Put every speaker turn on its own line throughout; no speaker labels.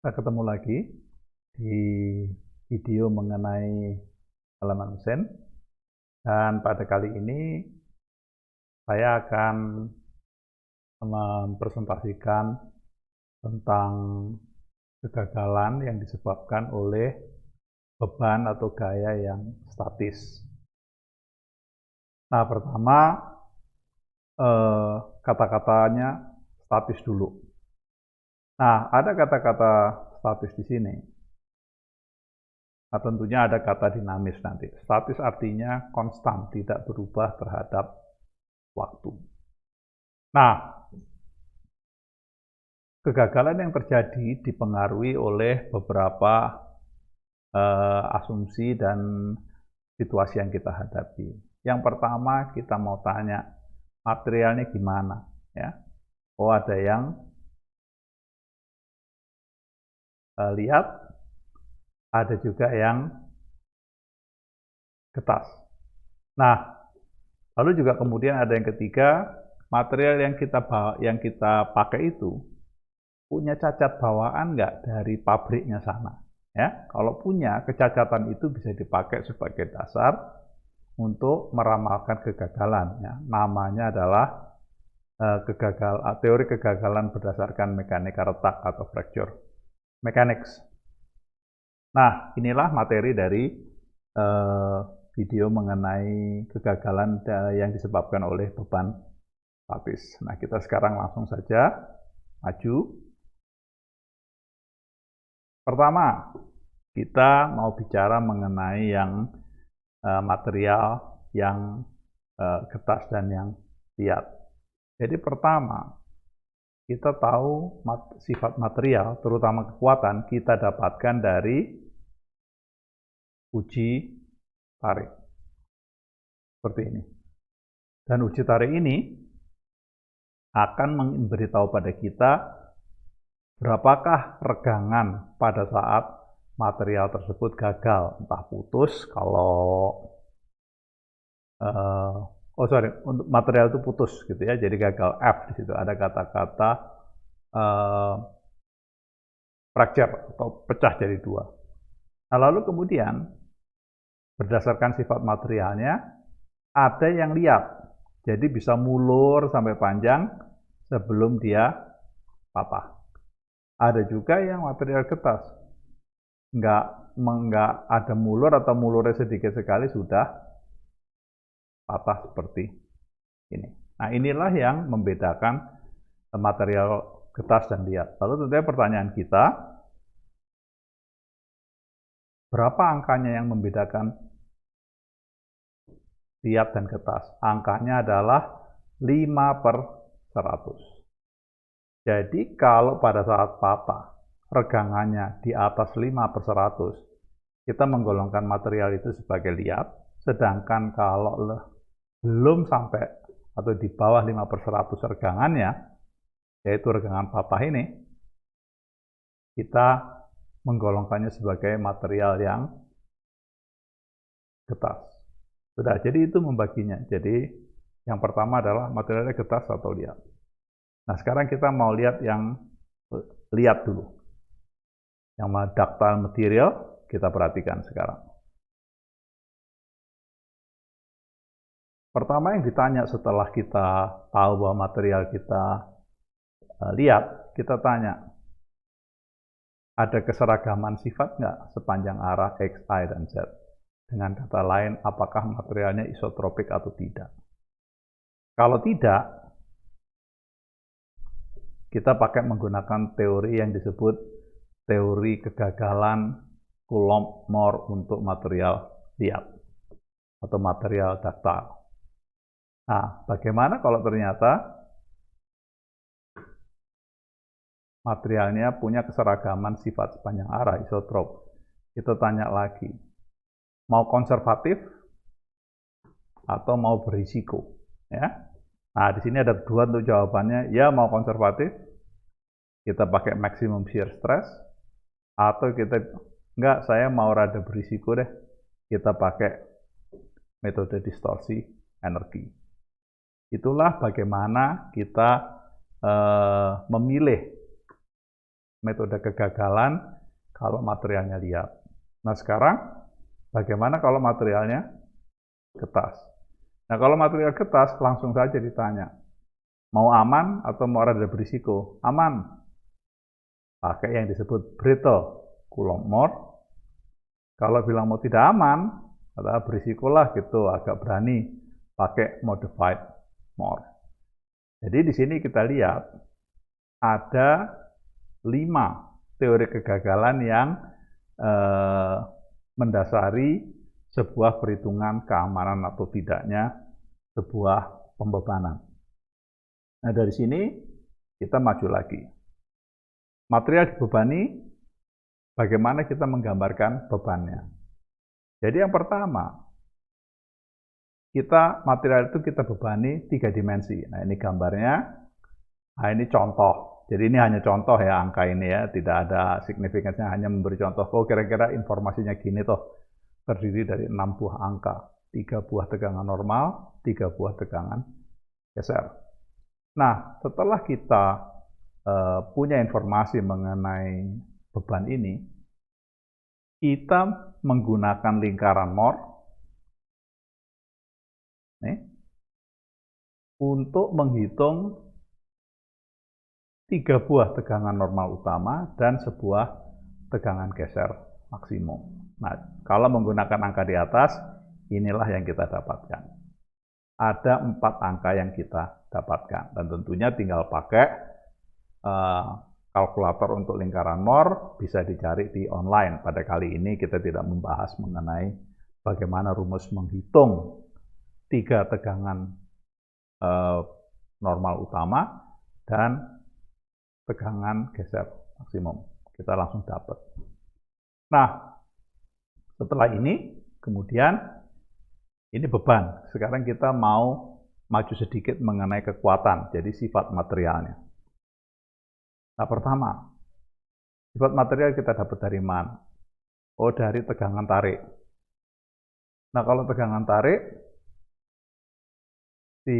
Kita ketemu lagi di video mengenai halaman mesin, dan pada kali ini saya akan mempresentasikan tentang kegagalan yang disebabkan oleh beban atau gaya yang statis. Nah, pertama kata-katanya statis dulu. Nah, ada kata-kata statis di sini. Nah, tentunya ada kata dinamis nanti. Statis artinya konstan, tidak berubah terhadap waktu. Nah, kegagalan yang terjadi dipengaruhi oleh beberapa asumsi dan situasi yang kita hadapi. Yang pertama, kita mau tanya, materialnya gimana? Ya. Oh, ada yang lihat, ada juga yang getas. Nah, lalu juga kemudian ada yang ketiga, material yang kita pakai itu punya cacat bawaan nggak dari pabriknya sana. Ya, kalau punya, kecacatan itu bisa dipakai sebagai dasar untuk meramalkan kegagalan. Ya. Namanya adalah teori kegagalan berdasarkan mekanika retak atau fracture mechanics. Nah, inilah materi dari video mengenai kegagalan yang disebabkan oleh beban statis. Nah, kita sekarang langsung saja maju. Pertama, kita mau bicara mengenai yang material yang getas dan yang liat. Jadi pertama, kita tahu sifat material, terutama kekuatan, kita dapatkan dari uji tarik. Seperti ini. Dan uji tarik ini akan memberitahu pada kita berapakah regangan pada saat material tersebut gagal, entah putus kalau untuk material itu putus gitu ya, jadi gagal F di situ ada kata-kata fracture atau pecah jadi dua. Nah, lalu kemudian berdasarkan sifat materialnya ada yang liat, jadi bisa mulur sampai panjang sebelum dia patah. Ada juga yang material getas, nggak ada mulur atau mulurnya sedikit sekali sudah patah seperti ini. Nah, inilah yang membedakan material getas dan liat. Lalu tentunya pertanyaan kita, berapa angkanya yang membedakan liat dan getas? Angkanya adalah 5/100. Jadi kalau pada saat patah regangannya di atas 5/100, kita menggolongkan material itu sebagai liat, sedangkan kalau belum sampai atau di bawah 5/100 regangannya, yaitu regangan patah ini, kita menggolongkannya sebagai material yang getas. Sudah, jadi itu membaginya. Jadi yang pertama adalah materialnya getas atau liat. Nah, sekarang kita mau lihat yang liat dulu. Yang ductile material, kita perhatikan sekarang. Pertama yang ditanya setelah kita tahu bahwa material kita liat, kita tanya, ada keseragaman sifat nggak sepanjang arah X, Y, dan Z? Dengan kata lain, apakah materialnya isotropik atau tidak? Kalau tidak, kita pakai menggunakan teori yang disebut teori kegagalan Coulomb-Moore untuk material liat atau material ductile. Nah, bagaimana kalau ternyata materialnya punya keseragaman sifat sepanjang arah isotrop? Kita tanya lagi, mau konservatif atau mau berisiko? Ya. Nah, di sini ada dua untuk jawabannya. Ya, mau konservatif, kita pakai maximum shear stress, atau kita enggak, saya mau rada berisiko deh, kita pakai metode distorsi energi. Itulah bagaimana kita memilih metode kegagalan kalau materialnya liat. Nah sekarang, bagaimana kalau materialnya kertas? Nah kalau material kertas, langsung saja ditanya, mau aman atau mau rada berisiko? Aman. Pakai yang disebut brittle Coulomb More. Kalau bilang mau tidak aman, adalah berisikolah gitu, agak berani pakai modified More. Jadi di sini kita lihat ada 5 teori kegagalan yang mendasari sebuah perhitungan keamanan atau tidaknya sebuah pembebanan. Nah dari sini kita maju lagi. Material dibebani, bagaimana kita menggambarkan bebannya. Jadi yang pertama, material itu kita bebani 3 dimensi. Nah ini gambarnya, nah ini contoh. Jadi ini hanya contoh ya angka ini ya, tidak ada signifikansinya, hanya memberi contoh. Oh kira-kira informasinya gini toh, terdiri dari 6 buah angka. 3 buah tegangan normal, 3 buah tegangan geser. Nah setelah kita punya informasi mengenai beban ini, kita menggunakan lingkaran Mohr untuk menghitung 3 buah tegangan normal utama dan sebuah tegangan geser maksimum. Nah, kalau menggunakan angka di atas, inilah yang kita dapatkan. Ada 4 angka yang kita dapatkan, dan tentunya tinggal pakai kalkulator untuk lingkaran Mohr, bisa dicari di online. Pada kali ini kita tidak membahas mengenai bagaimana rumus menghitung 3 tegangan normal utama dan tegangan geser maksimum. Kita langsung dapat. Nah, setelah ini, kemudian ini beban. Sekarang kita mau maju sedikit mengenai kekuatan, jadi sifat materialnya. Nah, pertama, sifat material kita dapat dari mana? Oh, dari tegangan tarik. Nah, kalau tegangan tarik, si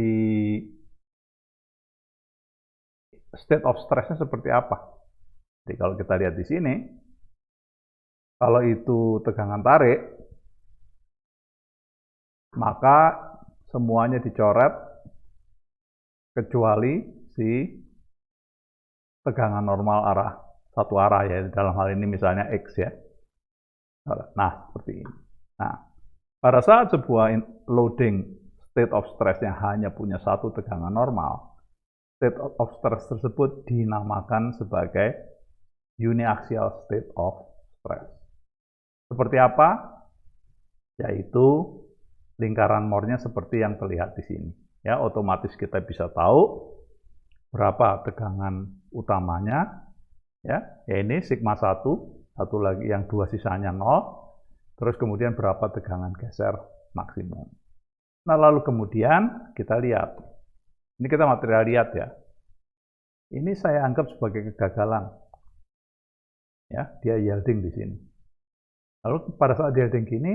state of stress-nya seperti apa? Jadi kalau kita lihat di sini, kalau itu tegangan tarik, maka semuanya dicoret kecuali si tegangan normal satu arah ya, dalam hal ini misalnya X ya. Nah, seperti ini. Nah, pada saat sebuah loading state of stress-nya hanya punya satu tegangan normal, state of stress tersebut dinamakan sebagai uniaxial state of stress. Seperti apa? Yaitu lingkaran Mohr-nya seperti yang terlihat di sini. Ya, otomatis kita bisa tahu berapa tegangan utamanya. Ya ini sigma 1, satu lagi yang 2 sisanya 0. Terus kemudian berapa tegangan geser maksimum. Nah, lalu kemudian kita lihat. Ini kita material lihat ya. Ini saya anggap sebagai kegagalan. Ya, dia yielding di sini. Lalu pada saat yielding gini,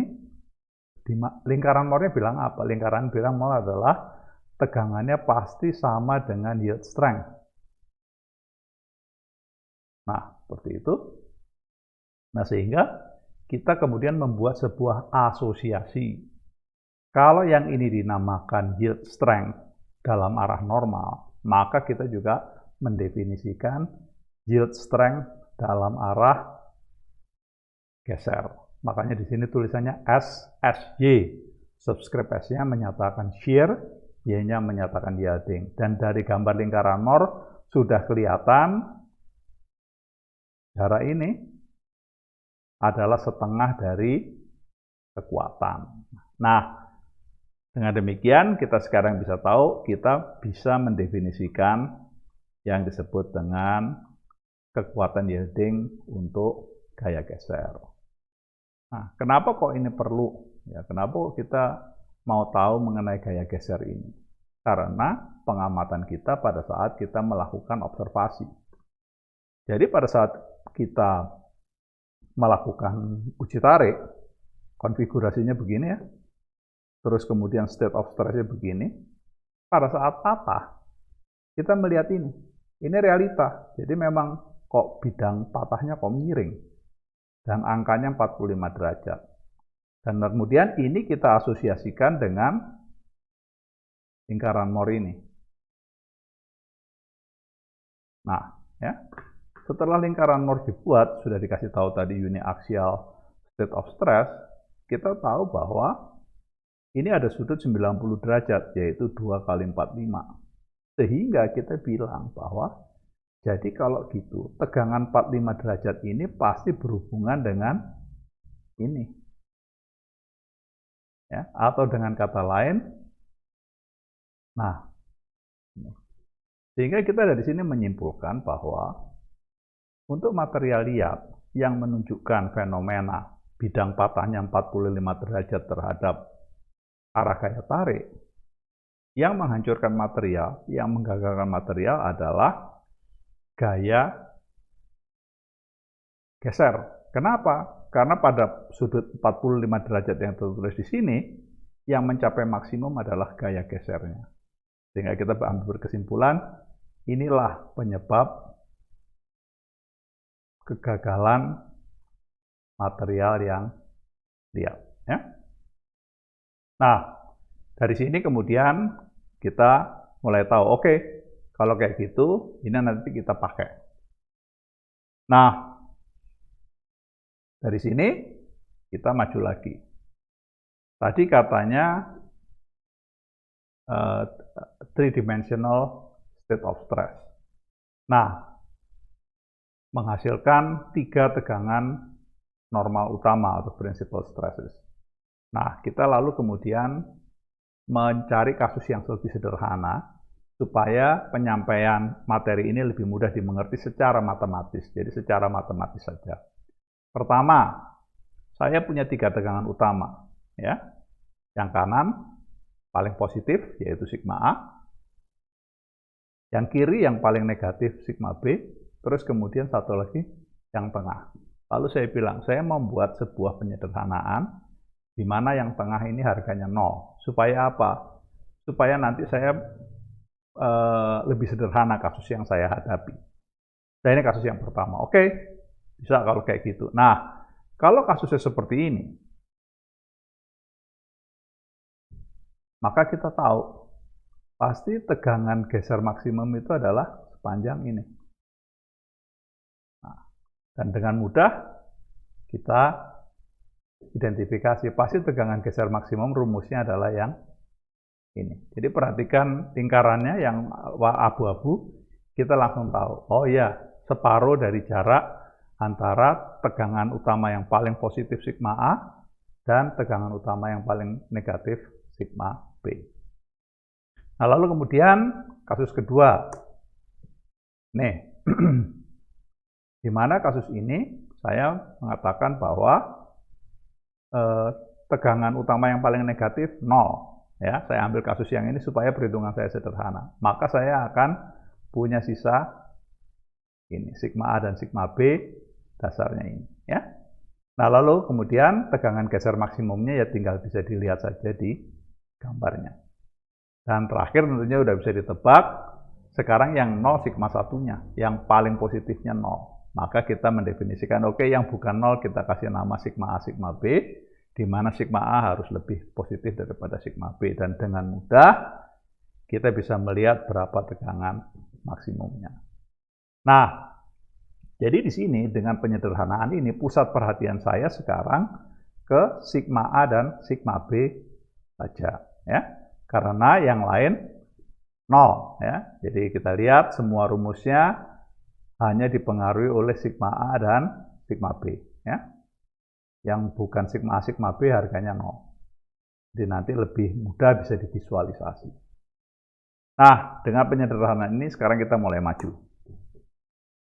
lingkaran Mohr-nya bilang apa? Lingkaran bilang Mohr adalah tegangannya pasti sama dengan yield strength. Nah, seperti itu. Nah, sehingga kita kemudian membuat sebuah asosiasi. Kalau yang ini dinamakan yield strength dalam arah normal, maka kita juga mendefinisikan yield strength dalam arah geser. Makanya di sini tulisannya SSY. Subscript S-nya menyatakan shear, Y-nya menyatakan yielding. Dan dari gambar lingkaran Mohr sudah kelihatan jarak ini adalah setengah dari kekuatan. Nah, dengan demikian kita sekarang bisa tahu, kita bisa mendefinisikan yang disebut dengan kekuatan yielding untuk gaya geser. Nah, kenapa kok ini perlu? Ya, kenapa kita mau tahu mengenai gaya geser ini? Karena pengamatan kita pada saat kita melakukan observasi. Jadi pada saat kita melakukan uji tarik, konfigurasinya begini ya, terus kemudian state of stress-nya begini, pada saat patah, kita melihat ini realita. Jadi memang kok bidang patahnya kok miring dan angkanya 45 derajat. Dan kemudian ini kita asosiasikan dengan lingkaran Moore ini. Nah, ya. Setelah lingkaran Moore dibuat, sudah dikasih tahu tadi uniaxial state of stress, kita tahu bahwa ini ada sudut 90 derajat, yaitu 2 kali 45. Sehingga kita bilang bahwa, jadi kalau gitu, tegangan 45 derajat ini pasti berhubungan dengan ini. Ya, atau dengan kata lain, nah, sehingga kita dari sini menyimpulkan bahwa untuk material liat yang menunjukkan fenomena bidang patahnya 45 derajat terhadap arah gaya tarik, yang menghancurkan material, yang menggagalkan material adalah gaya geser. Kenapa? Karena pada sudut 45 derajat yang tertulis di sini, yang mencapai maksimum adalah gaya gesernya. Sehingga kita ambil kesimpulan, inilah penyebab kegagalan material yang liat. Ya. Nah, dari sini kemudian kita mulai tahu, oke, kalau kayak gitu, ini nanti kita pakai. Nah, dari sini kita maju lagi. Tadi katanya three-dimensional state of stress. Nah, menghasilkan 3 tegangan normal utama atau principal stresses. Nah, kita lalu kemudian mencari kasus yang lebih sederhana supaya penyampaian materi ini lebih mudah dimengerti secara matematis. Jadi secara matematis saja. Pertama, saya punya 3 tegangan utama, ya. Yang kanan paling positif yaitu sigma A. Yang kiri yang paling negatif sigma B. Terus kemudian satu lagi yang tengah. Lalu saya bilang, saya membuat sebuah penyederhanaan di mana yang tengah ini harganya 0. Supaya apa? Supaya nanti saya lebih sederhana kasus yang saya hadapi. Nah, ini kasus yang pertama. Oke, bisa kalau kayak gitu. Nah, kalau kasusnya seperti ini, maka kita tahu pasti tegangan geser maksimum itu adalah sepanjang ini. Dan dengan mudah kita identifikasi pasti tegangan geser maksimum rumusnya adalah yang ini. Jadi perhatikan lingkarannya yang abu-abu, kita langsung tahu. Oh iya, separuh dari jarak antara tegangan utama yang paling positif sigma A dan tegangan utama yang paling negatif sigma B. Nah, lalu kemudian kasus kedua. Nih. Di mana kasus ini saya mengatakan bahwa tegangan utama yang paling negatif 0. Ya, saya ambil kasus yang ini supaya perhitungan saya sederhana. Maka saya akan punya sisa ini sigma A dan sigma B dasarnya ini. Ya. Nah, lalu kemudian tegangan geser maksimumnya ya tinggal bisa dilihat saja di gambarnya. Dan terakhir tentunya udah bisa ditebak. Sekarang yang 0 sigma satunya, yang paling positifnya 0. Maka kita mendefinisikan, oke, yang bukan 0 kita kasih nama sigma A, sigma B, di mana sigma A harus lebih positif daripada sigma B. Dan dengan mudah kita bisa melihat berapa tegangan maksimumnya. Nah, jadi di sini dengan penyederhanaan ini pusat perhatian saya sekarang ke sigma A dan sigma B saja, ya. Karena yang lain 0, ya. Jadi kita lihat semua rumusnya hanya dipengaruhi oleh sigma A dan sigma B, ya. Yang bukan sigma A, sigma B harganya 0. Jadi nanti lebih mudah bisa divisualisasi. Nah, dengan penyederhanaan ini sekarang kita mulai maju.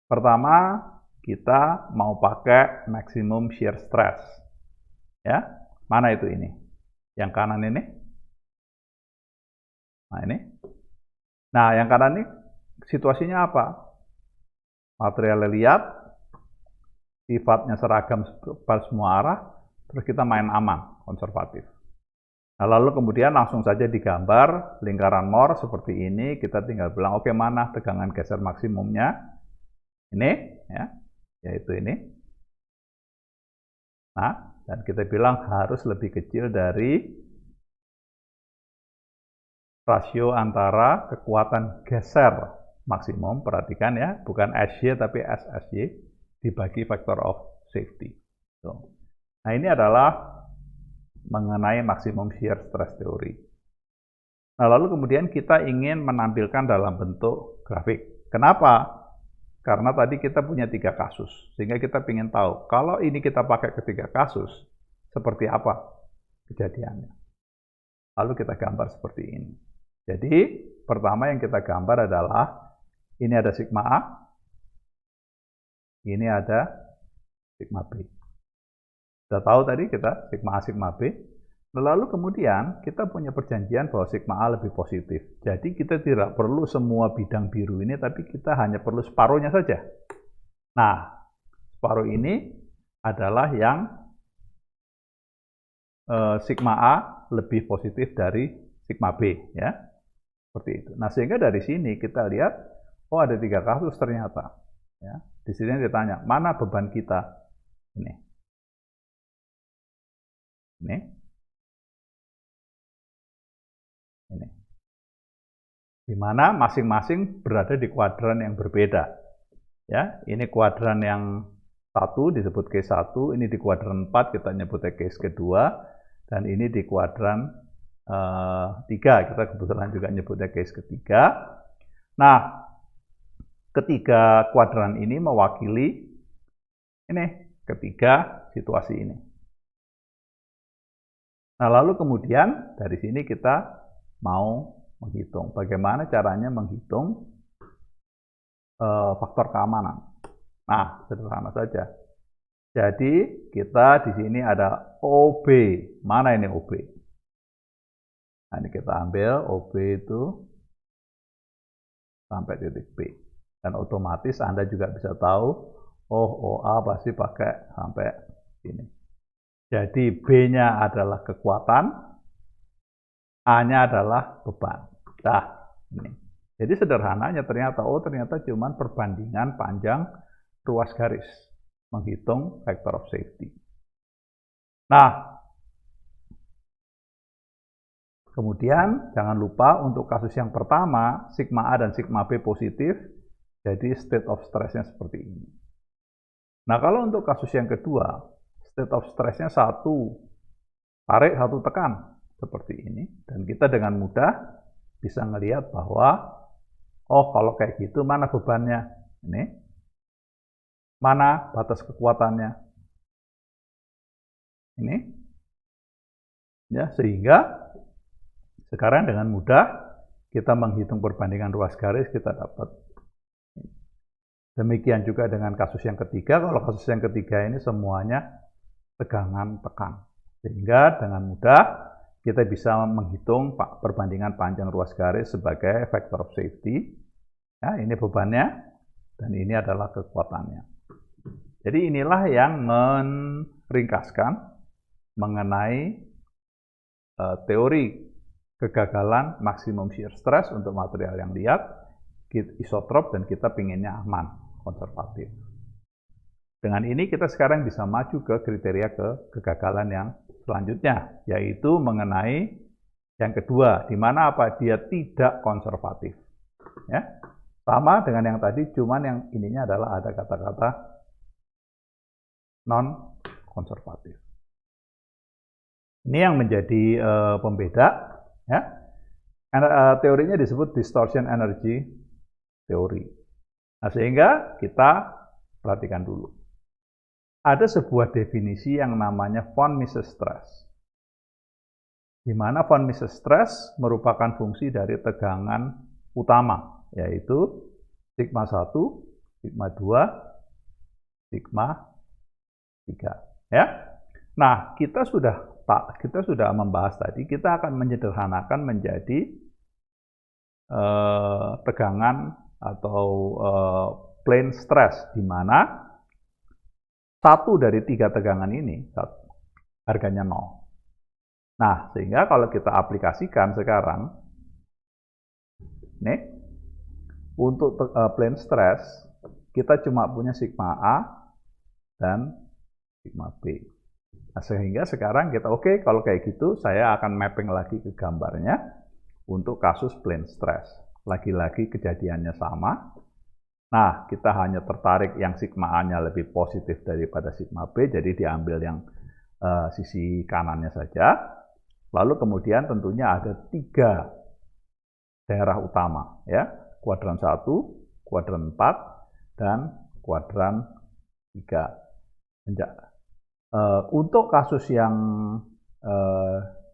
Pertama, kita mau pakai maximum shear stress. Ya, mana itu ini? Yang kanan ini? Nah, ini. Nah, yang kanan ini situasinya apa? Material liat, sifatnya seragam pada semua arah, terus kita main aman, konservatif. Nah, lalu kemudian langsung saja digambar lingkaran Moore seperti ini, kita tinggal bilang, oke, mana tegangan geser maksimumnya? Ini. ya, yaitu ini. Nah, dan kita bilang harus lebih kecil dari rasio antara kekuatan geser maksimum, perhatikan ya, bukan SY tapi SSY, dibagi factor of safety. Nah, ini adalah mengenai maksimum shear stress teori. Nah, lalu kemudian kita ingin menampilkan dalam bentuk grafik. Kenapa? Karena tadi kita punya 3 kasus, sehingga kita ingin tahu, kalau ini kita pakai ketiga kasus, seperti apa kejadiannya. Lalu kita gambar seperti ini. Jadi, pertama yang kita gambar adalah, ini ada sigma A, ini ada sigma B. Sudah tahu tadi kita sigma A, sigma B. Lalu kemudian kita punya perjanjian bahwa sigma A lebih positif. Jadi kita tidak perlu semua bidang biru ini, tapi kita hanya perlu separuhnya saja. Nah, separuh ini adalah yang sigma A lebih positif dari sigma B, ya. Seperti itu. Nah, sehingga dari sini kita lihat, oh ada 3 kasus ternyata. Ya. Di sini ditanya, mana beban kita? Ini. Ini. Ini. Di mana masing-masing berada di kuadran yang berbeda. Ya, ini kuadran yang 1 disebut case 1, ini di kuadran 4 kita nyebutnya case kedua, dan ini di kuadran 3 kita kebetulan juga nyebutnya case ketiga. Nah, ketiga kuadran ini mewakili ini ketiga situasi ini. Nah, lalu kemudian dari sini kita mau menghitung. Bagaimana caranya menghitung faktor keamanan? Nah, sederhana saja. Jadi, kita di sini ada OB. Mana ini OB? Nah, ini kita ambil OB itu sampai titik B. Dan otomatis Anda juga bisa tahu, oh OA pasti pakai sampai sini. Jadi, B-nya adalah kekuatan, A-nya adalah beban. Nah, ini. Jadi sederhananya ternyata, ternyata cuma perbandingan panjang ruas garis. Menghitung factor of safety. Nah, kemudian jangan lupa untuk kasus yang pertama, sigma A dan sigma B positif, jadi state of stress-nya seperti ini. Nah, kalau untuk kasus yang kedua, state of stress-nya 1 tarik, 1 tekan. Seperti ini, dan kita dengan mudah bisa melihat bahwa oh kalau kayak gitu mana bebannya, ini mana batas kekuatannya, ini ya, sehingga sekarang dengan mudah kita menghitung perbandingan ruas garis, kita dapat. Demikian juga dengan kasus yang ketiga. Kalau kasus yang ketiga ini semuanya tegangan tekan, sehingga dengan mudah kita bisa menghitung perbandingan panjang ruas garis sebagai factor of safety. Ya, ini bebannya, dan ini adalah kekuatannya. Jadi inilah yang meringkaskan mengenai teori kegagalan maksimum shear stress untuk material yang liat, isotrop, dan kita pinginnya aman, konservatif. Dengan ini kita sekarang bisa maju ke kriteria kegagalan yang selanjutnya, yaitu mengenai yang kedua, di mana apa? Dia tidak konservatif. Ya, sama dengan yang tadi, cuman yang ininya adalah ada kata-kata non-konservatif. Ini yang menjadi pembeda. Ya. Teorinya disebut distortion energy teori. Nah, sehingga kita perhatikan dulu. Ada sebuah definisi yang namanya von Mises stress, di mana von Mises stress merupakan fungsi dari tegangan utama, yaitu sigma 1, sigma 2, sigma 3. Ya. Nah, kita sudah membahas tadi, kita akan menyederhanakan menjadi tegangan atau plane stress, di mana 1 dari 3 tegangan ini harganya 0. Nah, sehingga kalau kita aplikasikan sekarang, nih, untuk plane stress, kita cuma punya sigma A dan sigma B. Nah, sehingga sekarang kita oke, kalau kayak gitu saya akan mapping lagi ke gambarnya untuk kasus plane stress. Lagi-lagi kejadiannya sama. Nah, kita hanya tertarik yang sigma A-nya lebih positif daripada sigma B, jadi diambil yang sisi kanannya saja. Lalu kemudian tentunya ada 3 daerah utama, ya, kuadran 1, kuadran 4, dan kuadran 3. Untuk kasus yang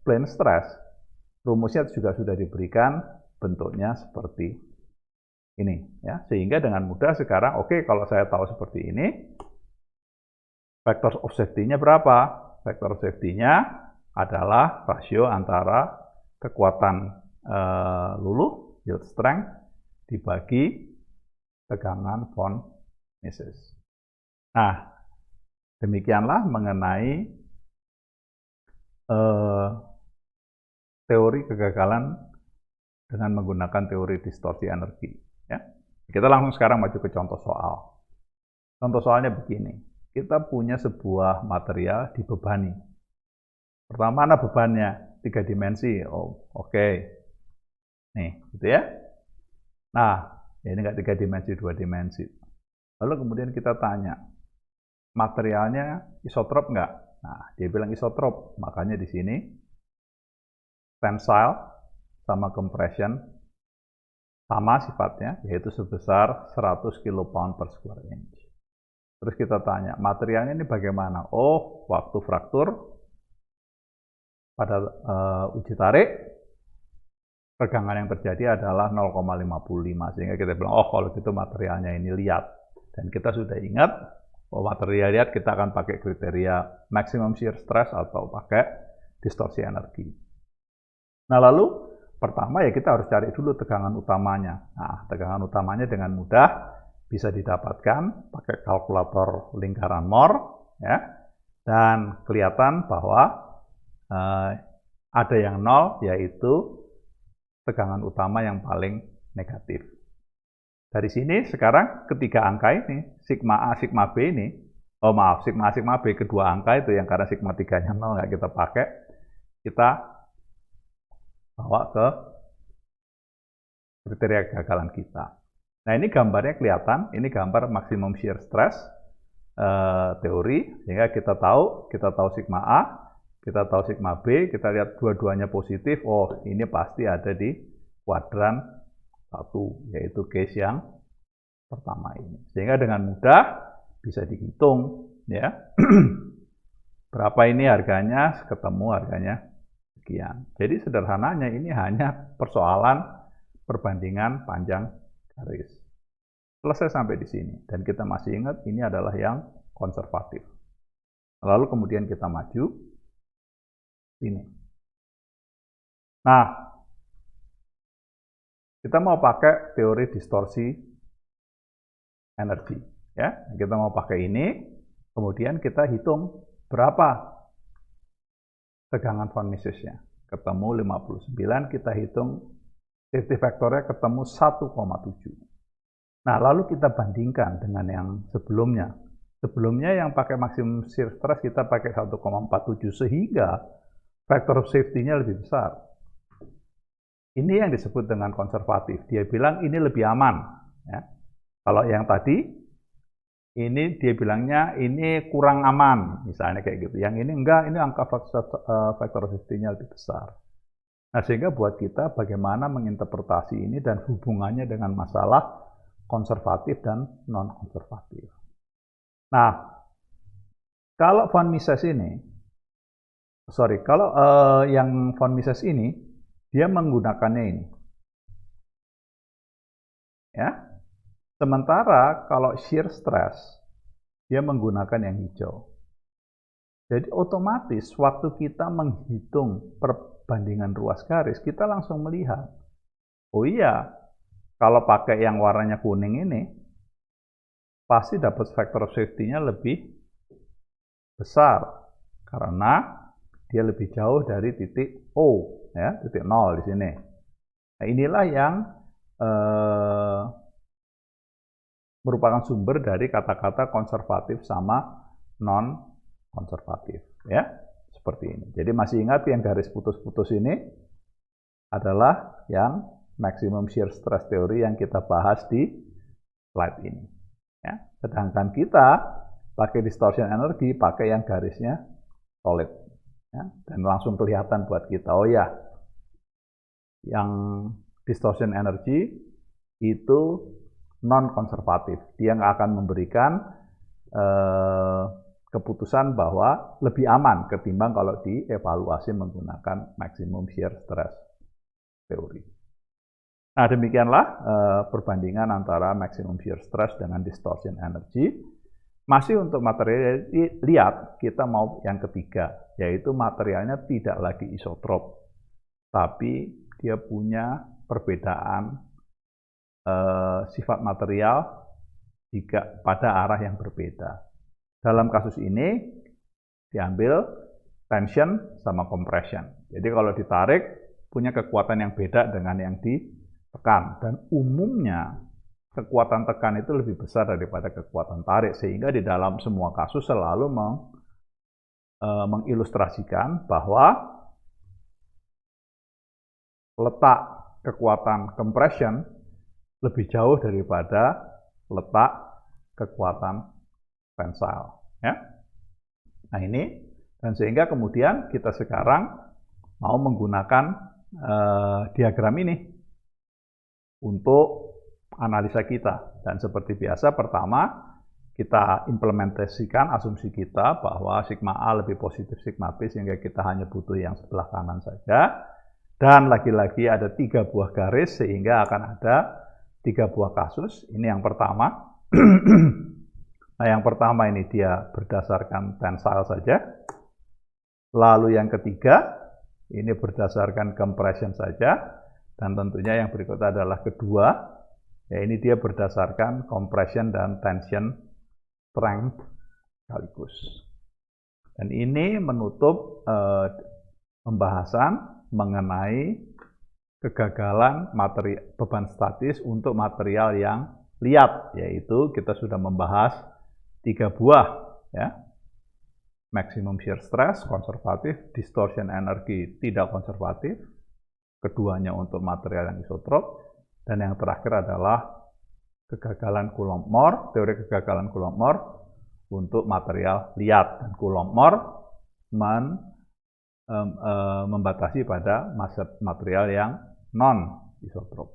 plane stress, rumusnya juga sudah diberikan bentuknya seperti ini, ya, sehingga dengan mudah sekarang, oke, kalau saya tahu seperti ini, factor of safety-nya berapa? Factor of safety-nya adalah rasio antara kekuatan luluh, yield strength, dibagi tegangan von Mises. Nah, demikianlah mengenai teori kegagalan dengan menggunakan teori distorsi energi. Ya. Kita langsung sekarang maju ke contoh soal. Contoh soalnya begini, kita punya sebuah material dibebani. Pertama, mana bebannya? 3 dimensi. Oh, oke. Nih, gitu ya. Nah, ini nggak 3 dimensi, 2 dimensi. Lalu kemudian kita tanya, materialnya isotrop nggak? Nah, dia bilang isotrop, makanya di sini tensile sama compression sama sifatnya, yaitu sebesar 100 kPa per square inch. Terus kita tanya, materialnya ini bagaimana? Oh, waktu fraktur pada uji tarik, tegangan yang terjadi adalah 0,55, sehingga kita bilang, oh kalau gitu materialnya ini liat. Dan kita sudah ingat, bahwa material liat kita akan pakai kriteria maximum shear stress atau pakai distorsi energi. Nah lalu, pertama ya kita harus cari dulu tegangan utamanya. Nah, tegangan utamanya dengan mudah bisa didapatkan pakai kalkulator lingkaran Mohr, ya, dan kelihatan bahwa ada yang 0, yaitu tegangan utama yang paling negatif. Dari sini sekarang ketiga angka ini, sigma A, sigma B ini, oh maaf, sigma A, sigma B, kedua angka itu yang karena sigma 3-nya 0 nggak kita pakai, kita bawa ke kriteria kegagalan kita. Nah ini gambarnya kelihatan, ini gambar maksimum shear stress teori, sehingga kita tahu sigma A, kita tahu sigma B, kita lihat dua-duanya positif, oh ini pasti ada di kuadran 1, yaitu case yang pertama ini. Sehingga dengan mudah bisa dihitung, ya, berapa ini harganya, ketemu harganya sekian. Jadi sederhananya ini hanya persoalan perbandingan panjang garis. Selesai sampai di sini. Dan kita masih ingat ini adalah yang konservatif. Lalu kemudian kita maju sini. Nah, kita mau pakai teori distorsi energi, ya. Kita mau pakai ini, kemudian kita hitung berapa tegangan von Misesnya. Ketemu 59, kita hitung safety factornya ketemu 1,7. Nah, lalu kita bandingkan dengan yang sebelumnya. Sebelumnya yang pakai maksimum shear stress kita pakai 1,47, sehingga factor of safety-nya lebih besar. Ini yang disebut dengan konservatif. Dia bilang ini lebih aman. Ya. Kalau yang tadi, ini dia bilangnya ini kurang aman, misalnya kayak gitu. Yang ini enggak, ini angka factor of safety-nya lebih besar. Nah, sehingga buat kita bagaimana menginterpretasi ini dan hubungannya dengan masalah konservatif dan non-konservatif. Nah, kalau von Mises ini, yang von Mises ini, dia menggunakannya ini. Ya. Sementara kalau shear stress, dia menggunakan yang hijau. Jadi otomatis waktu kita menghitung perbandingan ruas garis, kita langsung melihat, oh iya, kalau pakai yang warnanya kuning ini, pasti dapat factor of safety-nya lebih besar, karena dia lebih jauh dari titik O, ya, titik 0 di sini. Nah, inilah yang merupakan sumber dari kata-kata konservatif sama non-konservatif, ya, seperti ini. Jadi masih ingat yang garis putus-putus ini adalah yang maximum shear stress theory yang kita bahas di slide ini. Ya. Sedangkan kita pakai distortion energy, pakai yang garisnya solid. Ya. Dan langsung kelihatan buat kita, oh ya, yang distortion energy itu non-konservatif. Dia nggak akan memberikan keputusan bahwa lebih aman ketimbang kalau dievaluasi menggunakan maximum shear stress theory. Nah, demikianlah perbandingan antara maximum shear stress dengan distortion energy. Masih untuk material, lihat kita mau yang ketiga, yaitu materialnya tidak lagi isotrop, tapi dia punya perbedaan sifat material jika pada arah yang berbeda. Dalam kasus ini diambil tension sama compression. Jadi kalau ditarik punya kekuatan yang beda dengan yang ditekan, dan umumnya kekuatan tekan itu lebih besar daripada kekuatan tarik, sehingga di dalam semua kasus selalu mengilustrasikan bahwa letak kekuatan compression lebih jauh daripada letak kekuatan tensile. Ya. Nah ini, dan sehingga kemudian kita sekarang mau menggunakan diagram ini untuk analisa kita. Dan seperti biasa, pertama kita implementasikan asumsi kita bahwa sigma A lebih positif sigma B, sehingga kita hanya butuh yang sebelah kanan saja. Dan lagi-lagi ada 3 buah garis, sehingga akan ada 3 buah kasus. Ini yang pertama. Nah, yang pertama ini dia berdasarkan tensile saja. Lalu yang ketiga, ini berdasarkan compression saja. Dan tentunya yang berikutnya adalah kedua, ya ini dia berdasarkan compression dan tension strength sekaligus. Dan ini menutup pembahasan mengenai kegagalan beban statis untuk material yang liat, yaitu kita sudah membahas 3 buah, ya. Maximum shear stress konservatif, distortion energy tidak konservatif, keduanya untuk material yang isotrop, dan yang terakhir adalah kegagalan Coulomb-Moore, teori kegagalan Coulomb-Moore untuk material liat, dan Coulomb-Moore membatasi pada material yang non-isotrop.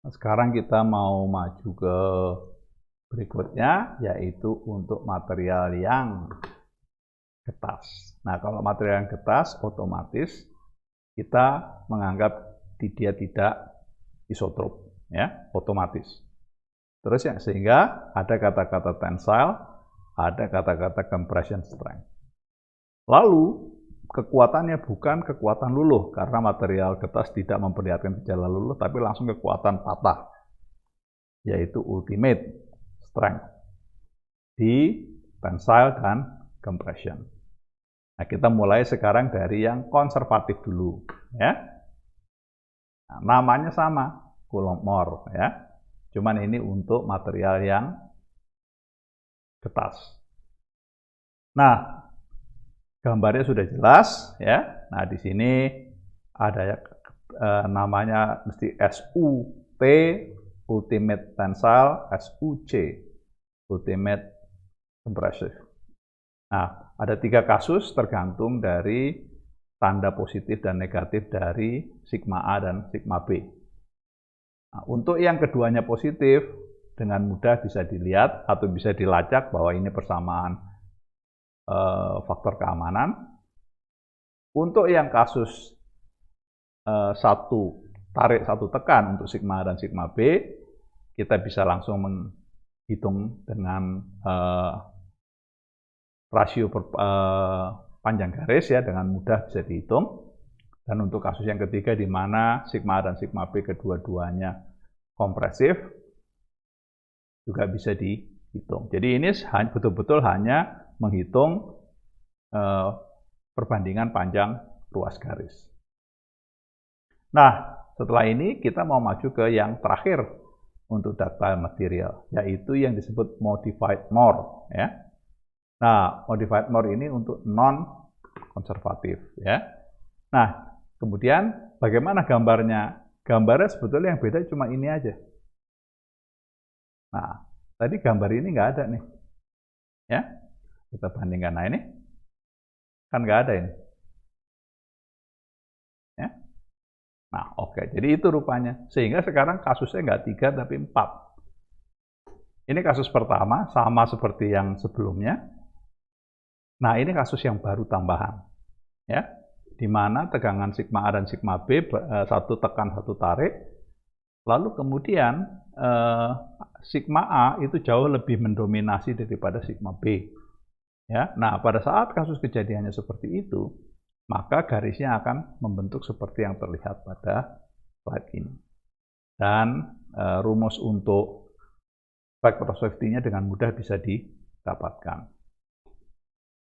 Nah, sekarang kita mau maju ke berikutnya, yaitu untuk material yang getas. Nah, kalau material yang getas, otomatis kita menganggap dia tidak isotrop, ya, otomatis. Terus ya, sehingga ada kata-kata tensile, ada kata-kata compression strength. Lalu, kekuatannya bukan kekuatan luluh, karena material getas tidak memperlihatkan gejala luluh, tapi langsung kekuatan patah, yaitu ultimate strength di tensile dan compression. Nah, kita mulai sekarang dari yang konservatif dulu, ya. Nah, namanya sama, Coulomb-Moore, ya. Cuman ini untuk material yang getas. Nah, gambarnya sudah jelas, ya. Nah, di sini ada namanya mesti SUT, ultimate tensile, SUC, ultimate compressive. Nah, ada 3 kasus tergantung dari tanda positif dan negatif dari sigma A dan sigma B. Nah, untuk yang keduanya positif, dengan mudah bisa dilihat atau bisa dilacak bahwa ini persamaan faktor keamanan. Untuk yang kasus satu tarik satu tekan untuk sigma A dan sigma B, kita bisa langsung menghitung dengan rasio panjang garis, ya, dengan mudah bisa dihitung. Dan untuk kasus yang ketiga di mana sigma A dan sigma B kedua-duanya kompresif juga bisa dihitung. Jadi ini betul-betul hanya menghitung perbandingan panjang ruas garis. Nah, setelah ini kita mau maju ke yang terakhir untuk ductile material, yaitu yang disebut modified more. Ya. Nah, modified more ini untuk non-konservatif. Ya. Nah, kemudian bagaimana gambarnya? Gambarnya sebetulnya yang beda cuma ini aja. Nah, tadi gambar ini nggak ada nih. Ya, kita bandingkan. Nah, ini kan nggak ada ini. Ya. Nah, oke. Jadi itu rupanya. Sehingga sekarang kasusnya nggak 3 tapi 4. Ini kasus pertama, sama seperti yang sebelumnya. Nah, ini kasus yang baru tambahan. Ya, di mana tegangan sigma A dan sigma B, satu tekan, satu tarik. Lalu kemudian sigma A itu jauh lebih mendominasi daripada sigma B. Ya, nah pada saat kasus kejadiannya seperti itu, maka garisnya akan membentuk seperti yang terlihat pada slide ini. Dan rumus untuk factor of safety-nya dengan mudah bisa didapatkan.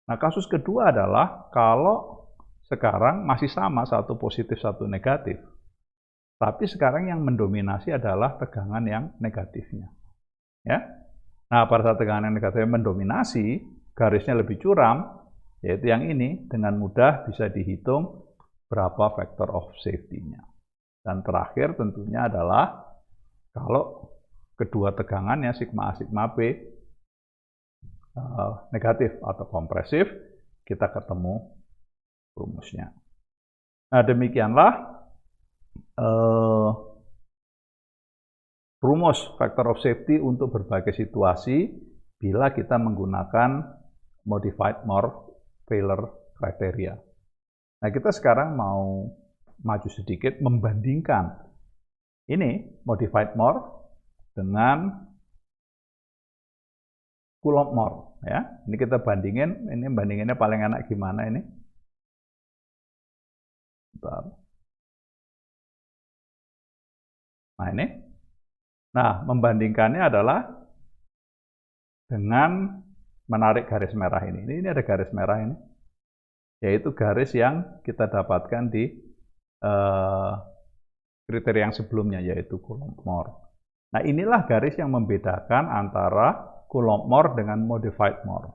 Nah, kasus kedua adalah kalau sekarang masih sama, satu positif, satu negatif. Tapi sekarang yang mendominasi adalah tegangan yang negatifnya. Ya. Nah, pada saat tegangan yang negatifnya mendominasi, garisnya lebih curam, yaitu yang ini, dengan mudah bisa dihitung berapa factor of safety-nya. Dan terakhir tentunya adalah kalau kedua tegangannya sigma A, sigma B negatif atau kompresif, kita ketemu rumusnya. Nah, demikianlah rumus factor of safety untuk berbagai situasi bila kita menggunakan modified more failure criteria. Nah, kita sekarang mau maju sedikit membandingkan ini modified more dengan Coulomb more. Ya, ini kita bandingin. Ini bandinginnya paling enak gimana ini? Bentar. Nah, ini. Nah, membandingkannya adalah dengan menarik garis merah ini. Ini ada garis merah ini. Yaitu garis yang kita dapatkan di kriteria yang sebelumnya, yaitu Coulomb more. Nah, inilah garis yang membedakan antara Coulomb more dengan modified more.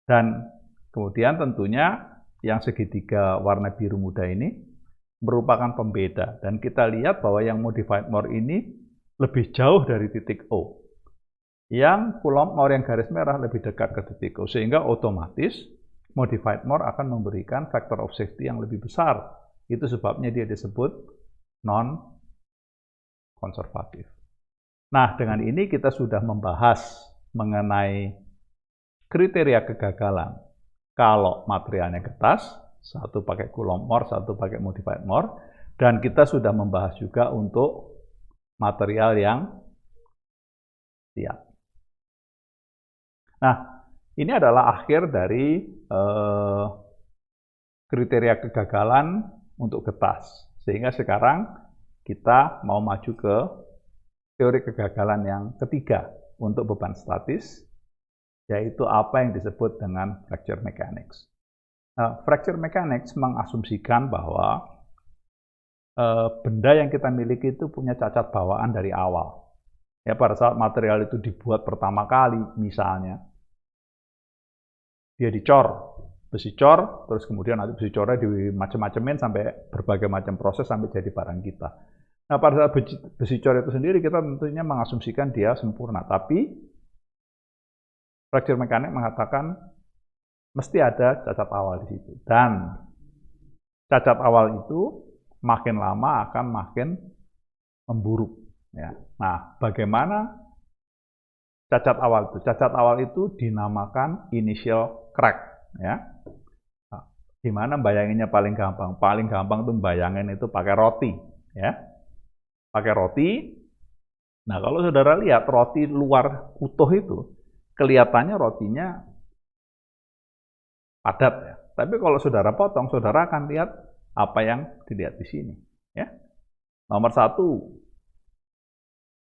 Dan kemudian tentunya yang segitiga warna biru muda ini merupakan pembeda. Dan kita lihat bahwa yang modified more ini lebih jauh dari titik O. Yang Coulomb more yang garis merah lebih dekat ke titik O. Sehingga otomatis modified more akan memberikan factor of safety yang lebih besar. Itu sebabnya dia disebut non-konservatif. Nah, dengan ini kita sudah membahas mengenai kriteria kegagalan kalau materialnya kertas, satu pakai Coulomb more, satu pakai modified more, dan kita sudah membahas juga untuk material yang siap. Nah, ini adalah akhir dari kriteria kegagalan untuk kertas. Sehingga sekarang kita mau maju ke teori kegagalan yang ketiga untuk beban statis, yaitu apa yang disebut dengan fracture mechanics. Nah, fracture mechanics mengasumsikan bahwa benda yang kita miliki itu punya cacat bawaan dari awal. Ya, pada saat material itu dibuat pertama kali, misalnya, dia dicor, besi cor, terus kemudian nanti besi cornya dimacem-macemin sampai berbagai macam proses sampai jadi barang kita. Nah, pada saat besi cor itu sendiri kita tentunya mengasumsikan dia sempurna, tapi fracture mechanics mengatakan mesti ada cacat awal di situ. Dan cacat awal itu makin lama akan makin memburuk. Ya. Nah, bagaimana cacat awal itu? Cacat awal itu dinamakan initial crack. Ya. Nah, gimana bayanginnya paling gampang? Paling gampang tuh bayangin itu pakai roti. Ya. Pakai roti. Nah, kalau saudara lihat roti luar utuh itu, kelihatannya rotinya padat ya. Tapi kalau saudara potong, saudara akan lihat apa yang dilihat di sini. Ya. Nomor 1.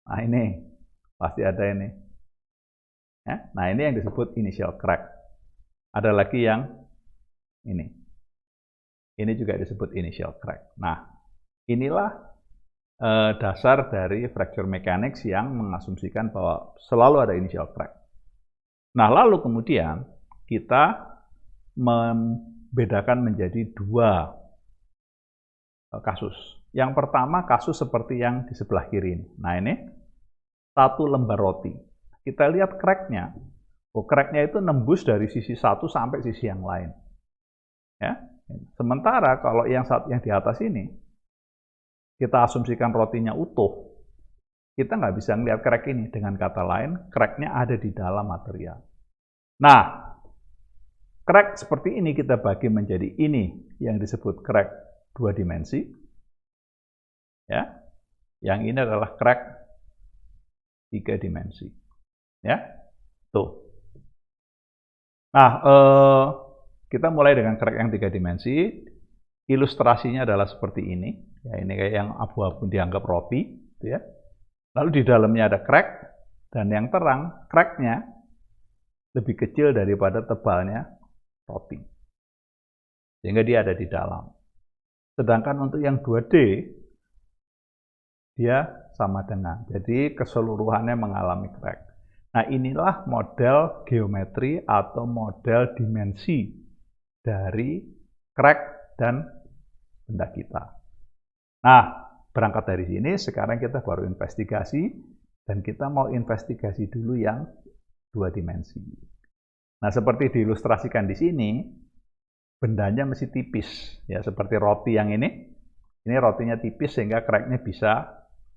Nah, ini pasti ada ini. Ya. Nah, ini yang disebut initial crack. Ada lagi yang ini. Ini juga disebut initial crack. Nah, inilah dasar dari fracture mechanics yang mengasumsikan bahwa selalu ada initial crack. Nah, lalu kemudian kita membedakan menjadi dua kasus. Yang pertama kasus seperti yang di sebelah kiri ini. Nah, ini satu lembar roti. Kita lihat crack-nya. Oh, crack-nya itu nembus dari sisi satu sampai sisi yang lain. Ya. Sementara kalau yang di atas ini, kita asumsikan rotinya utuh, kita nggak bisa melihat crack ini. Dengan kata lain, crack-nya ada di dalam material. Nah, crack seperti ini kita bagi menjadi ini yang disebut crack dua dimensi. Ya, yang ini adalah crack tiga dimensi. Ya, tuh. Nah, kita mulai dengan crack yang tiga dimensi. Ilustrasinya adalah seperti ini. Ya, ini kayak yang abu-abu dianggap roti, gitu ya. Lalu di dalamnya ada crack, dan yang terang, crack-nya lebih kecil daripada tebalnya roti. Sehingga dia ada di dalam. Sedangkan untuk yang 2D, dia sama dengan. Jadi keseluruhannya mengalami crack. Nah, inilah model geometri atau model dimensi dari crack dan benda kita. Nah, berangkat dari sini, sekarang kita baru investigasi, dan kita mau investigasi dulu yang dua dimensi. Nah, seperti diilustrasikan di sini, bendanya mesti tipis, ya seperti roti yang ini. Ini rotinya tipis sehingga crack-nya bisa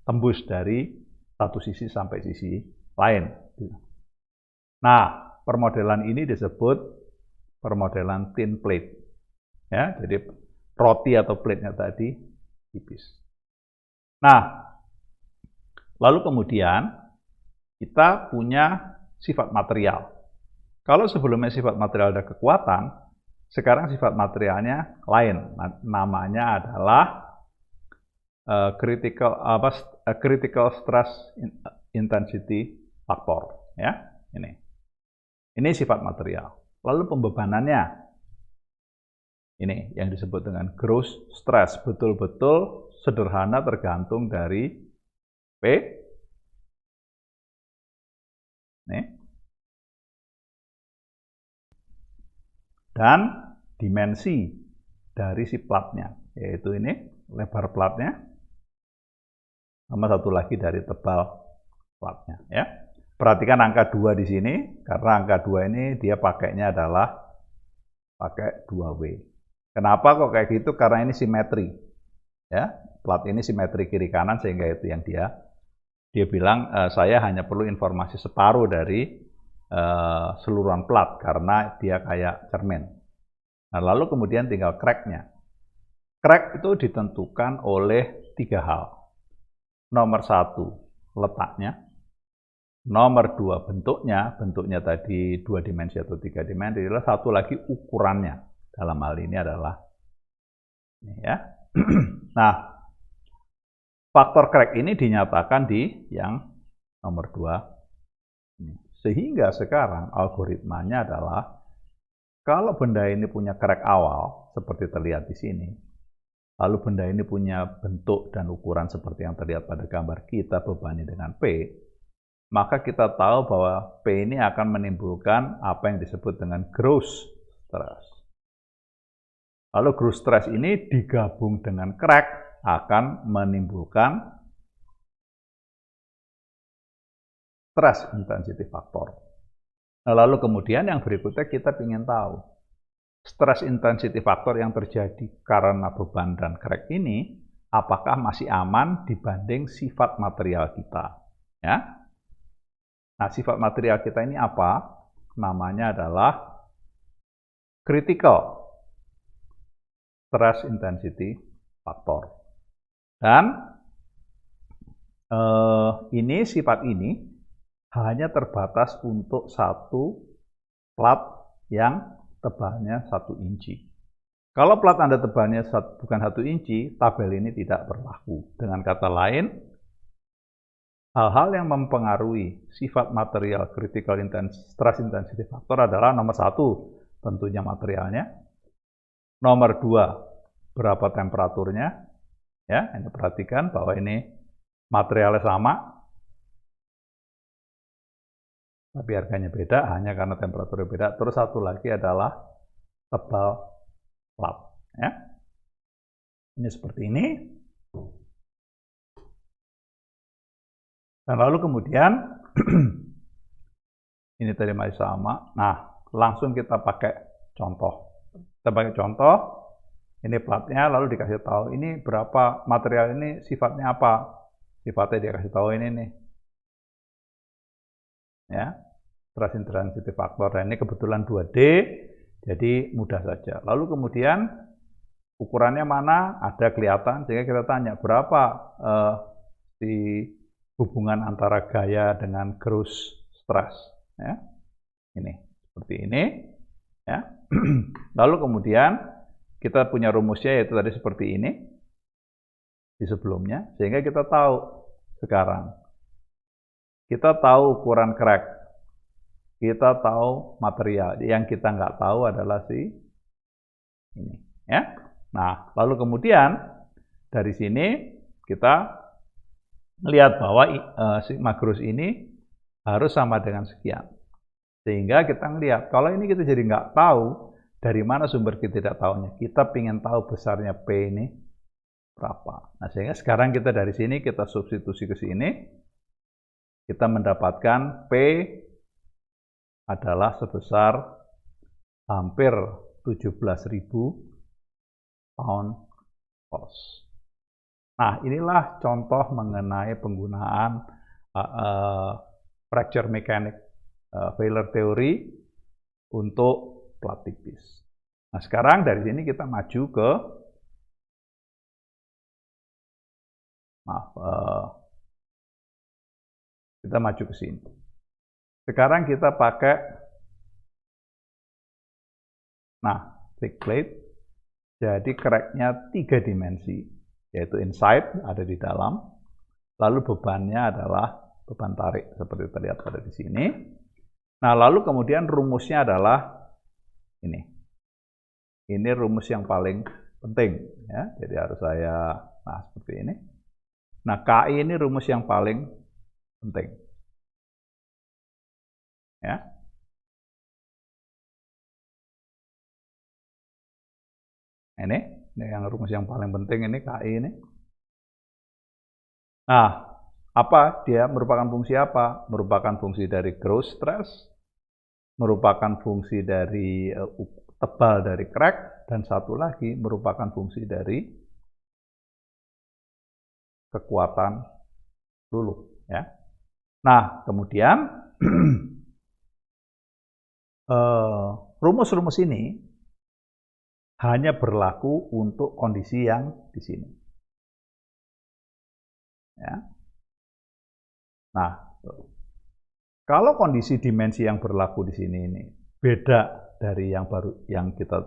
tembus dari satu sisi sampai sisi lain. Nah, permodelan ini disebut permodelan thin plate. Ya, jadi roti atau plate-nya tadi tipis. Nah, lalu kemudian kita punya sifat material. Kalau sebelumnya sifat material ada kekuatan, sekarang sifat materialnya lain. Namanya adalah critical stress intensity factor. Ya, ini sifat material. Lalu pembebanannya. Ini yang disebut dengan gross stress, betul-betul sederhana tergantung dari P. Nih. Dan dimensi dari si platnya, yaitu ini lebar platnya, sama satu lagi dari tebal platnya. Ya. Perhatikan angka 2 di sini, karena angka 2 ini dia pakainya adalah pakai 2W. Kenapa kok kayak gitu? Karena ini simetri. Ya, plat ini simetri kiri kanan sehingga itu yang dia bilang saya hanya perlu informasi separuh dari seluruhan plat karena dia kayak cermin. Nah, lalu kemudian tinggal crack-nya. Crack itu ditentukan oleh 3 hal. Nomor 1, letaknya. Nomor 2, bentuknya tadi 2 dimensi atau 3 dimensi. Adalah satu lagi ukurannya. Dalam hal ini adalah ini ya. Nah, faktor crack ini dinyatakan di yang nomor 2. Sehingga sekarang algoritmanya adalah kalau benda ini punya crack awal, seperti terlihat di sini, lalu benda ini punya bentuk dan ukuran seperti yang terlihat pada gambar kita bebani dengan P, maka kita tahu bahwa P ini akan menimbulkan apa yang disebut dengan gross stress. Lalu gross stress ini digabung dengan crack akan menimbulkan stress intensity factor. Nah, lalu kemudian yang berikutnya kita ingin tahu stress intensity factor yang terjadi karena beban dan crack ini apakah masih aman dibanding sifat material kita. Ya. Nah, sifat material kita ini apa? Namanya adalah critical stress intensity factor. Dan ini sifat ini hanya terbatas untuk satu plat yang tebalnya 1 inci. Kalau plat Anda tebalnya bukan 1 inci, tabel ini tidak berlaku. Dengan kata lain, hal-hal yang mempengaruhi sifat material critical stress intensity factor adalah nomor 1, tentunya materialnya. Nomor 2, berapa temperaturnya. Ya, Anda perhatikan bahwa ini materialnya sama, tapi harganya beda hanya karena temperaturnya beda. Terus satu lagi adalah tebal plat. Ya. Ini seperti ini. Dan lalu kemudian, ini tadi masih sama. Nah, langsung kita pakai contoh. Kita pakai contoh, ini platnya, lalu dikasih tahu ini berapa, material ini sifatnya apa. Sifatnya dikasih tahu ini nih. Ya, stress intensity factor. Dan ini kebetulan 2D, jadi mudah saja. Lalu kemudian, ukurannya mana, ada kelihatan, sehingga kita tanya berapa si hubungan antara gaya dengan gross stress. Ya. Ini, seperti ini. Ya. Lalu kemudian kita punya rumusnya yaitu tadi seperti ini di sebelumnya, sehingga kita tahu sekarang. Kita tahu ukuran crack, kita tahu material. Yang kita nggak tahu adalah si ini. Ya. Nah, lalu kemudian dari sini kita lihat bahwa sigma gross ini harus sama dengan sekian. Sehingga kita lihat, kalau ini kita jadi nggak tahu, dari mana sumber ketidaktahuannya. Kita ingin tahu besarnya P ini berapa. Nah, sehingga sekarang kita dari sini, kita substitusi ke sini, kita mendapatkan P adalah sebesar hampir 17.000 pound force. Nah, inilah contoh mengenai penggunaan fracture mechanic failure theory untuk plat tipis. Nah, sekarang dari sini kita maju ke kita maju ke sini. Sekarang kita pakai thick plate. Jadi crack-nya 3 dimensi, yaitu inside ada di dalam. Lalu bebannya adalah beban tarik seperti terlihat pada di sini. Nah, lalu kemudian rumusnya adalah ini. Ini rumus yang paling penting ya. Jadi harus saya seperti ini. Nah, KI ini rumus yang paling penting. Ya. Ini yang rumus yang paling penting ini KI ini. Nah, apa dia merupakan fungsi apa? Merupakan fungsi dari gross stress, merupakan fungsi dari tebal dari crack, dan satu lagi merupakan fungsi dari kekuatan luluh. Ya. Nah, kemudian rumus-rumus ini hanya berlaku untuk kondisi yang di sini. Ya. Nah, kalau kondisi dimensi yang berlaku di sini ini beda dari yang baru yang kita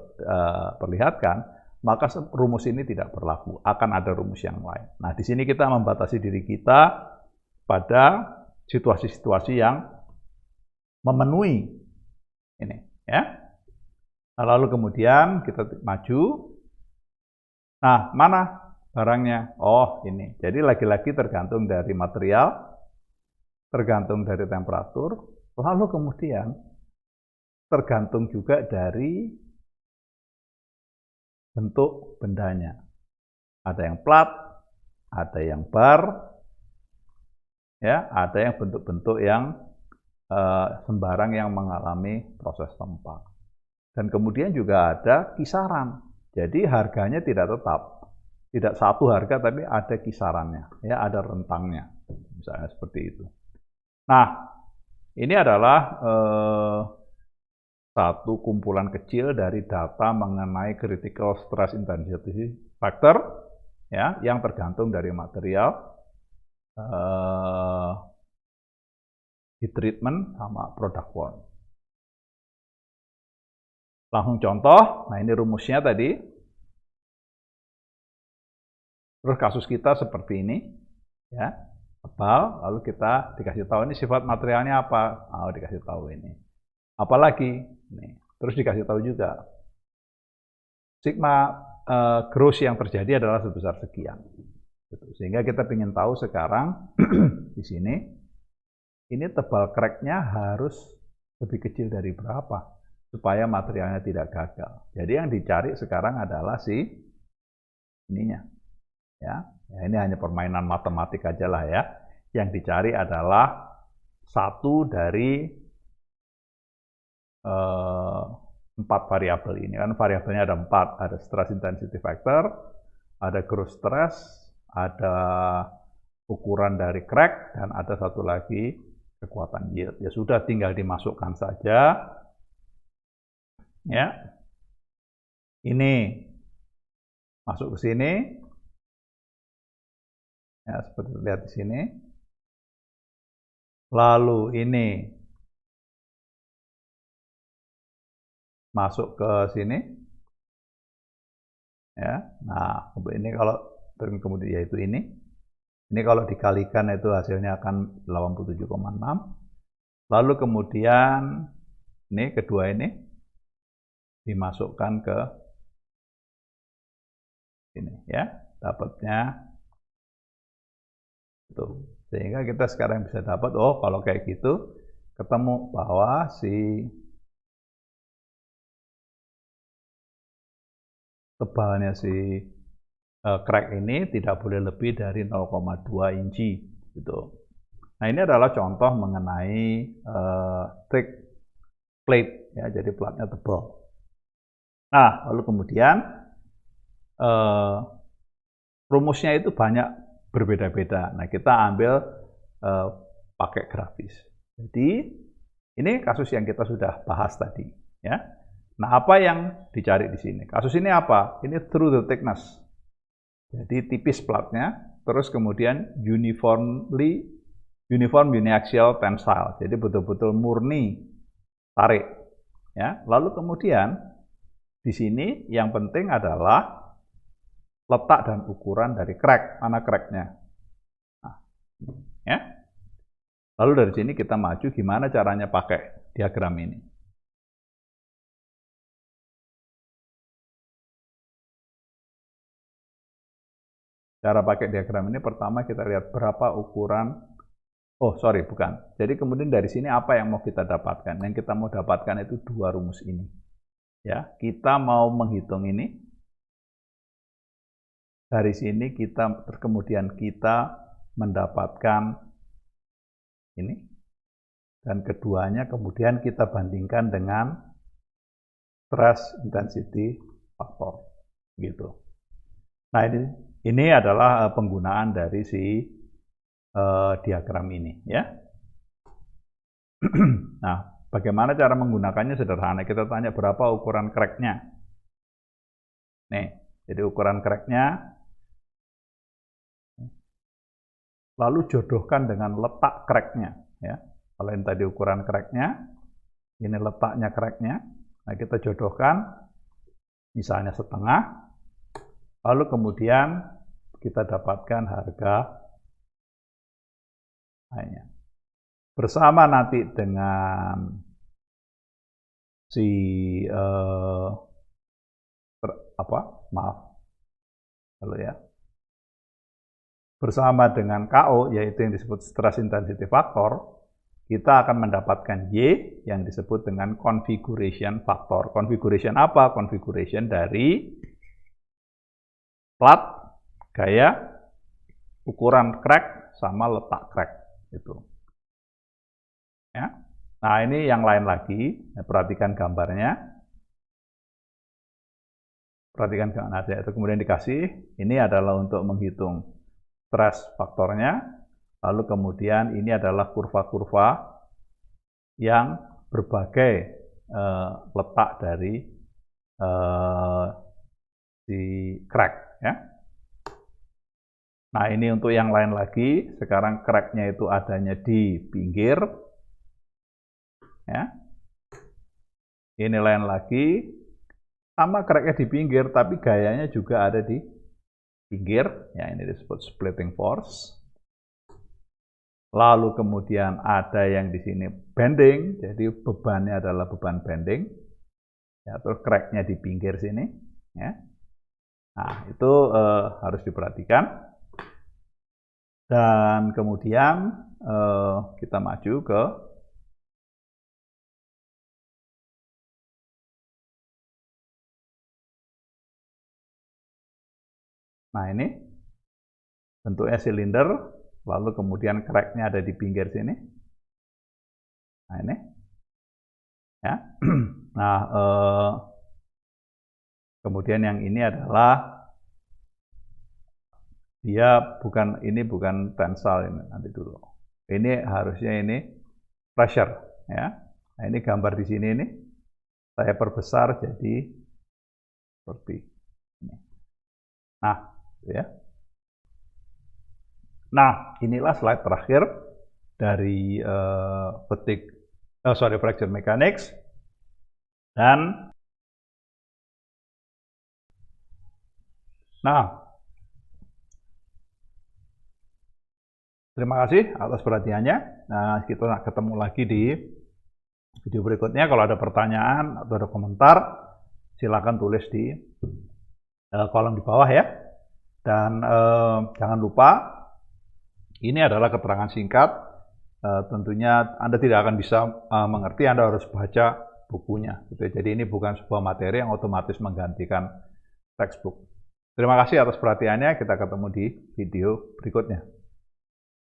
perlihatkan, maka rumus ini tidak berlaku. Akan ada rumus yang lain. Nah, di sini kita membatasi diri kita pada situasi-situasi yang memenuhi ini, ya. Nah, lalu kemudian kita maju. Nah, mana barangnya? Oh, ini. Jadi lagi-lagi tergantung dari material, tergantung dari temperatur, lalu kemudian tergantung juga dari bentuk bendanya. Ada yang plat, ada yang bar, ya, ada yang bentuk-bentuk yang sembarang yang mengalami proses tempa. Dan kemudian juga ada kisaran. Jadi harganya tidak tetap. Tidak satu harga, tapi ada kisarannya. Ya, ada rentangnya. Misalnya seperti itu. Nah, ini adalah satu kumpulan kecil dari data mengenai critical stress intensity factor, ya, yang tergantung dari material, heat treatment, sama product form. Langsung contoh, nah ini rumusnya tadi. Terus kasus kita seperti ini, ya, tebal, lalu kita dikasih tahu ini sifat materialnya apa, dikasih tahu ini. Apalagi, nih, terus dikasih tahu juga, sigma gross yang terjadi adalah sebesar sekian. Gitu. Sehingga kita ingin tahu sekarang di sini, ini tebal crack-nya harus lebih kecil dari berapa supaya materialnya tidak gagal. Jadi yang dicari sekarang adalah si ininya, ya. Ini hanya permainan matematik aja lah ya. Yang dicari adalah satu dari 4 variabel ini. Kan variabelnya ada 4, ada stress intensity factor, ada gross stress, ada ukuran dari crack, dan ada satu lagi kekuatan yield. Ya sudah, tinggal dimasukkan saja. Ya, ini masuk ke sini. Ya, seperti lihat di sini. Lalu ini masuk ke sini. Ya, nah ini kalau kemudian yaitu ini. Ini kalau dikalikan itu hasilnya akan 87,6. Lalu kemudian ini kedua ini dimasukkan ke ini ya, dapatnya itu. Sehingga kita sekarang bisa dapat, oh kalau kayak gitu ketemu bahwa si tebalnya si crack ini tidak boleh lebih dari 0,2 inci gitu. Nah, ini adalah contoh mengenai thick plate ya, jadi platnya tebal. Nah, lalu kemudian rumusnya itu banyak berbeda-beda. Nah, kita ambil pakai grafis. Jadi, ini kasus yang kita sudah bahas tadi ya. Nah, apa yang dicari di sini? Kasus ini apa? Ini through the thickness. Jadi tipis platnya, terus kemudian uniform uniaxial tensile. Jadi betul-betul murni tarik. Ya. Lalu kemudian di sini yang penting adalah letak dan ukuran dari crack, mana cracknya. Nah, ya. Lalu dari sini kita maju gimana caranya pakai diagram ini. Cara pakai diagram ini pertama kita lihat berapa ukuran, bukan. Jadi kemudian dari sini apa yang mau kita dapatkan? Yang kita mau dapatkan itu 2 rumus ini. Ya, kita mau menghitung ini. Dari sini kemudian kita mendapatkan ini. Dan keduanya kemudian kita bandingkan dengan stress intensity factor gitu. Nah, ini adalah penggunaan dari si diagram ini ya. Nah, bagaimana cara menggunakannya sederhana. Kita tanya berapa ukuran crack-nya. Nih, jadi ukuran crack-nya lalu jodohkan dengan letak crack-nya ya. Kalau yang tadi ukuran crack-nya, ini letaknya crack-nya. Nah, kita jodohkan misalnya setengah. Lalu kemudian kita dapatkan harga lainnya. Bersama nanti dengan si bersama dengan KO, yaitu yang disebut stress intensity factor, kita akan mendapatkan Y yang disebut dengan configuration factor. Configuration apa? Configuration dari plat, gaya, ukuran crack, sama letak crack. Itu. Ya. Nah, ini yang lain lagi. Perhatikan gambarnya. Perhatikan gambarnya. Itu kemudian dikasih. Ini adalah untuk menghitung stress faktornya. Lalu kemudian ini adalah kurva-kurva yang berbagai letak dari si crack. Ya. Nah, ini untuk yang lain lagi. Sekarang crack-nya itu adanya di pinggir. Ya. Ini lain lagi. Sama crack-nya di pinggir, tapi gayanya juga ada di pinggir. Ya, ini disebut splitting force. Lalu kemudian ada yang di sini bending. Jadi bebannya adalah beban bending. Ya, terus crack-nya di pinggir sini. Ya. Nah, itu harus diperhatikan. Dan kemudian kita maju ke ini bentuknya silinder, lalu kemudian crack-nya ada di pinggir sini. Nah ini, ya. Nah, kemudian yang ini adalah dia bukan tensile ini, nanti dulu. Ini harusnya ini pressure, ya. Nah ini gambar di sini ini saya perbesar jadi seperti ini. Nah, ya. Nah, inilah slide terakhir dari fracture mechanics. Dan terima kasih atas perhatiannya. Nah, kita ketemu lagi di video berikutnya. Kalau ada pertanyaan atau ada komentar, silakan tulis di kolom di bawah ya. Dan jangan lupa, ini adalah keterangan singkat. Tentunya Anda tidak akan bisa mengerti, Anda harus baca bukunya. Jadi ini bukan sebuah materi yang otomatis menggantikan textbook. Terima kasih atas perhatiannya. Kita ketemu di video berikutnya.